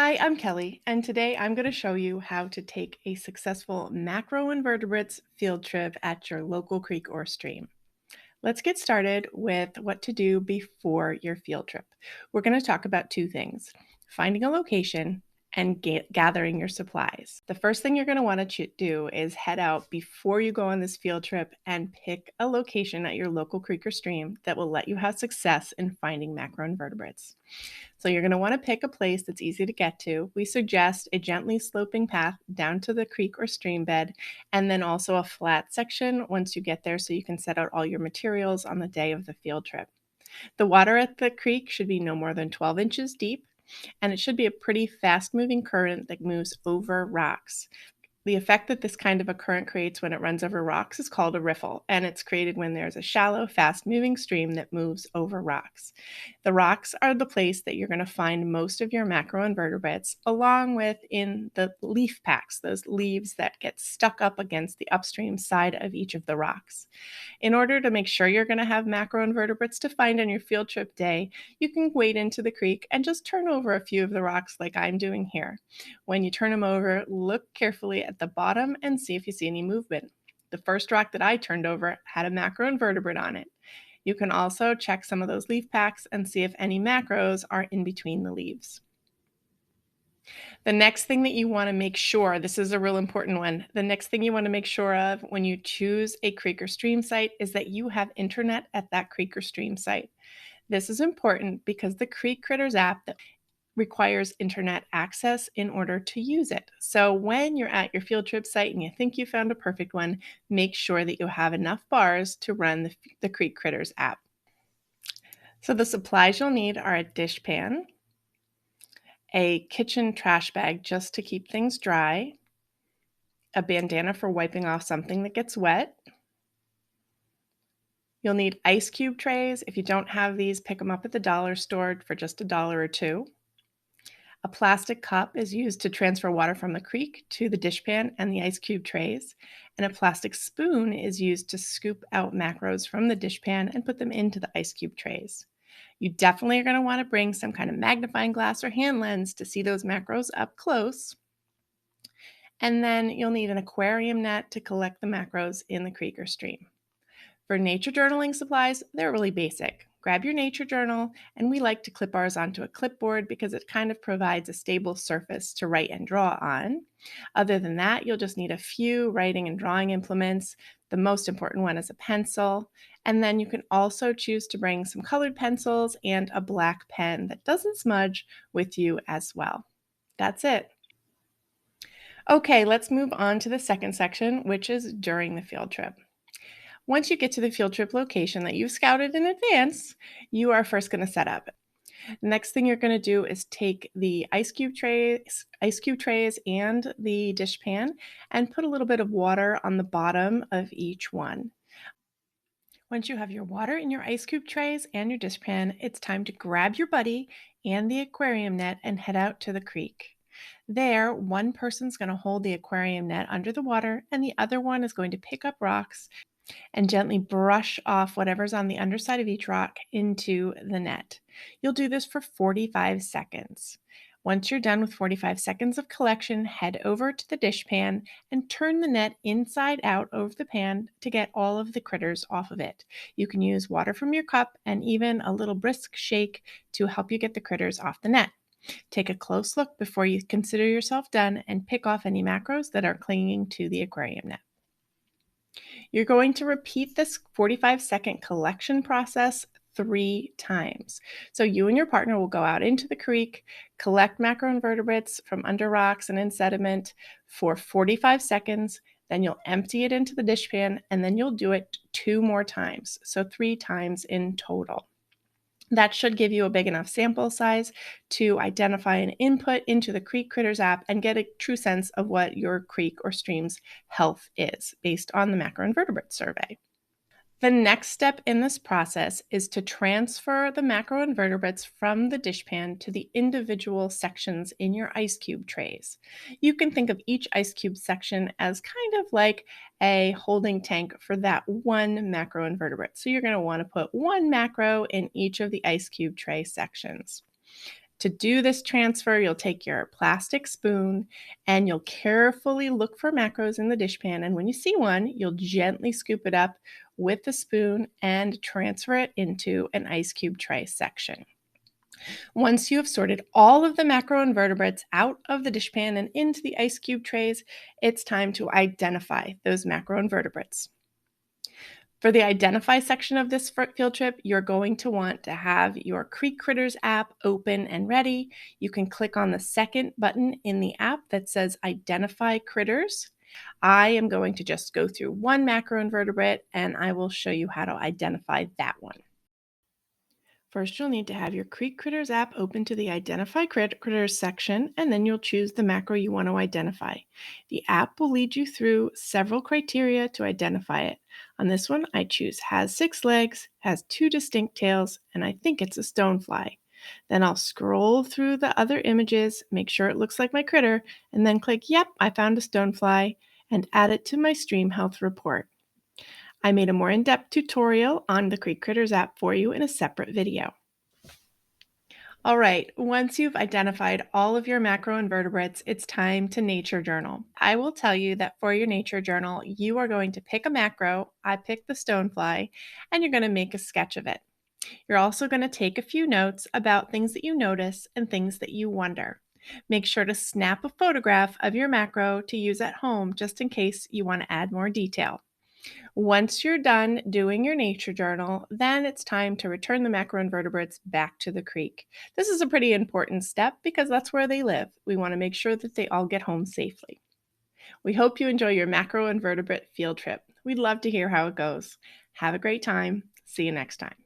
Hi, I'm Kelly, and today I'm going to show you how to take a successful macroinvertebrates field trip at your local creek or stream. Let's get started with what to do before your field trip. We're going to talk about two things: finding a location and gathering your supplies. The first thing you're going to want to do is head out before you go on this field trip and pick a location at your local creek or stream that will let you have success in finding macroinvertebrates. So you're going to want to pick a place that's easy to get to. We suggest a gently sloping path down to the creek or stream bed, and then also a flat section once you get there so you can set out all your materials on the day of the field trip. The water at the creek should be no more than 12 inches deep, and it should be a pretty fast moving current that moves over rocks. The effect that this kind of a current creates when it runs over rocks is called a riffle, and it's created when there's a shallow, fast-moving stream that moves over rocks. The rocks are the place that you're going to find most of your macroinvertebrates, along with in the leaf packs, those leaves that get stuck up against the upstream side of each of the rocks. In order to make sure you're going to have macroinvertebrates to find on your field trip day, you can wade into the creek and just turn over a few of the rocks like I'm doing here. When you turn them over, look carefully at the bottom and see if you see any movement. The first rock that I turned over had a macroinvertebrate on it. You can also check some of those leaf packs and see if any macros are in between the leaves. The next thing that you want to make sure, this is a real important one, the next thing you want to make sure of when you choose a creek or stream site is that you have internet at that creek or stream site. This is important because the Creek Critters app that requires internet access in order to use it. So when you're at your field trip site and you think you found a perfect one, make sure that you have enough bars to run the Creek Critters app. So the supplies you'll need are a dishpan, a kitchen trash bag just to keep things dry, a bandana for wiping off something that gets wet. You'll need ice cube trays. If you don't have these, pick them up at the dollar store for just $1 or $2. A plastic cup is used to transfer water from the creek to the dishpan and the ice cube trays, and a plastic spoon is used to scoop out macros from the dishpan and put them into the ice cube trays. You definitely are going to want to bring some kind of magnifying glass or hand lens to see those macros up close. And then you'll need an aquarium net to collect the macros in the creek or stream. For nature journaling supplies, they're really basic. Grab your nature journal, and we like to clip ours onto a clipboard because it kind of provides a stable surface to write and draw on. Other than that, you'll just need a few writing and drawing implements. The most important one is a pencil, and then you can also choose to bring some colored pencils and a black pen that doesn't smudge with you as well. That's it. Okay, let's move on to the second section, which is during the field trip. Once you get to the field trip location that you've scouted in advance, you are first going to set up. The next thing you're going to do is take the ice cube trays and the dishpan and put a little bit of water on the bottom of each one. Once you have your water in your ice cube trays and your dishpan, it's time to grab your buddy and the aquarium net and head out to the creek. There, one person's going to hold the aquarium net under the water, and the other one is going to pick up rocks and gently brush off whatever's on the underside of each rock into the net. You'll do this for 45 seconds. Once you're done with 45 seconds of collection, head over to the dishpan and turn the net inside out over the pan to get all of the critters off of it. You can use water from your cup and even a little brisk shake to help you get the critters off the net. Take a close look before you consider yourself done and pick off any macros that are clinging to the aquarium net. You're going to repeat this 45-second collection process 3 times. So you and your partner will go out into the creek, collect macroinvertebrates from under rocks and in sediment for 45 seconds. Then you'll empty it into the dishpan, and then you'll do it 2 more times. So 3 times in total. That should give you a big enough sample size to identify an input into the Creek Critters app and get a true sense of what your creek or stream's health is based on the macroinvertebrate survey. The next step in this process is to transfer the macroinvertebrates from the dishpan to the individual sections in your ice cube trays. You can think of each ice cube section as kind of like a holding tank for that one macroinvertebrate. So you're going to want to put one macro in each of the ice cube tray sections. To do this transfer, you'll take your plastic spoon and you'll carefully look for macros in the dishpan. And when you see one, you'll gently scoop it up with the spoon and transfer it into an ice cube tray section. Once you have sorted all of the macroinvertebrates out of the dishpan and into the ice cube trays, it's time to identify those macroinvertebrates. For the identify section of this field trip, you're going to want to have your Creek Critters app open and ready. You can click on the second button in the app that says Identify Critters. I am going to just go through one macroinvertebrate and I will show you how to identify that one. First, you'll need to have your Creek Critters app open to the Identify Critters section, and then you'll choose the macro you want to identify. The app will lead you through several criteria to identify it. On this one, I choose has 6 legs, has 2 distinct tails, and I think it's a stonefly. Then I'll scroll through the other images, make sure it looks like my critter, and then click, yep, I found a stonefly, and add it to my Stream Health report. I made a more in-depth tutorial on the Creek Critters app for you in a separate video. All right, once you've identified all of your macroinvertebrates, it's time to nature journal. I will tell you that for your nature journal, you are going to pick a macro. I picked the stonefly, and you're going to make a sketch of it. You're also going to take a few notes about things that you notice and things that you wonder. Make sure to snap a photograph of your macro to use at home just in case you want to add more detail. Once you're done doing your nature journal, then it's time to return the macroinvertebrates back to the creek. This is a pretty important step because that's where they live. We want to make sure that they all get home safely. We hope you enjoy your macroinvertebrate field trip. We'd love to hear how it goes. Have a great time. See you next time.